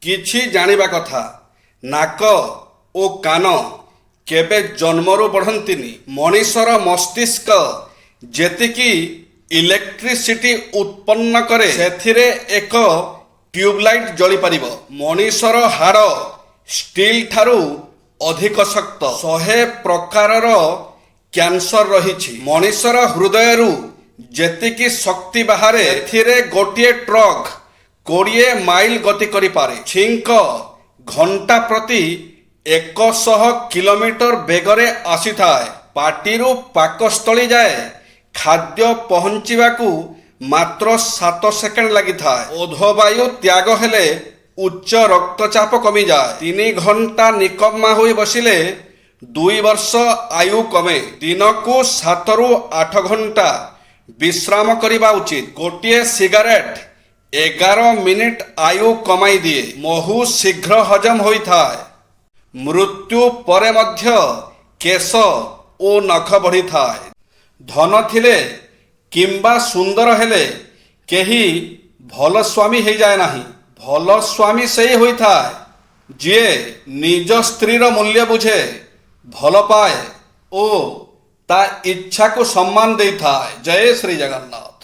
କିଛି ଜାଣିବା କଥା। ନାକ ଓ କାନ କେବେ ଜନ୍ମରୁ ବଢ଼ନ୍ତିନି। ମଣିଷର ମସ୍ତିଷ୍କ ଯେତିକି ଇଲେକ୍ଟ୍ରିସିଟି ଉତ୍ପନ୍ନ କରେ ସେଥିରେ ଏକ ଟ୍ୟୁବଲାଇଟ୍ ଜଳିପାରିବ। ମଣିଷର ହାଡ଼ ଷ୍ଟିଲ୍ ଠାରୁ ଅଧିକ ଶକ୍ତ। 100 ପ୍ରକାରର କ୍ୟାନ୍ସର ରହିଛି। ମଣିଷର ହୃଦୟରୁ ଯେତିକି ଶକ୍ତି ବାହାରେ ଏଥିରେ ଗୋଟିଏ ଟ୍ରକ୍ 20 ମାଇଲ ଗତି କରିପାରେ। ଛିଙ୍କ ଘଣ୍ଟା ପ୍ରତି 100 କିଲୋମିଟର ବେଗରେ ଆସିଥାଏ। ପାଟିରୁ ପାକସ୍ଥଳୀ ଯାଏ ଖାଦ୍ୟ ପହଞ୍ଚିବାକୁ ମାତ୍ର 7 ସେକେଣ୍ଡ ଲାଗିଥାଏ। ଓଧବାୟୁ ତ୍ୟାଗ ହେଲେ ଉଚ୍ଚ ରକ୍ତଚାପ କମିଯାଏ। 3 ଘଣ୍ଟା ନିକମ୍ମା ହୋଇ ବସିଲେ 2 ବର୍ଷ ଆୟୁ କମେ। ଦିନକୁ 7 ରୁ 8 ଘଣ୍ଟା ବିଶ୍ରାମ କରିବା ଉଚିତ। ଗୋଟିଏ ସିଗାରେଟ 11 ମିନିଟ ଆୟୁ କମାଇ ଦିଏ। ମହୁ ଶୀଘ୍ର ହଜମ ହୋଇଥାଏ। ମୃତ୍ୟୁ ପରେ ମଧ୍ୟ କେଶ ଓ ନଖ ବଢ଼ିଥାଏ। ଧନ ଥିଲେ କିମ୍ବା ସୁନ୍ଦର ହେଲେ କେହି ଭଲ ସ୍ୱାମୀ ହେଇଯାଏ ନାହିଁ। ଭଲ ସ୍ୱାମୀ ସେଇ ହୋଇଥାଏ ଯିଏ ନିଜ ସ୍ତ୍ରୀର ମୂଲ୍ୟ ବୁଝେ, ଭଲ ପାଏ ଓ ତା ଇଚ୍ଛାକୁ ସମ୍ମାନ ଦେଇଥାଏ। ଜୟ ଶ୍ରୀ ଜଗନ୍ନାଥ।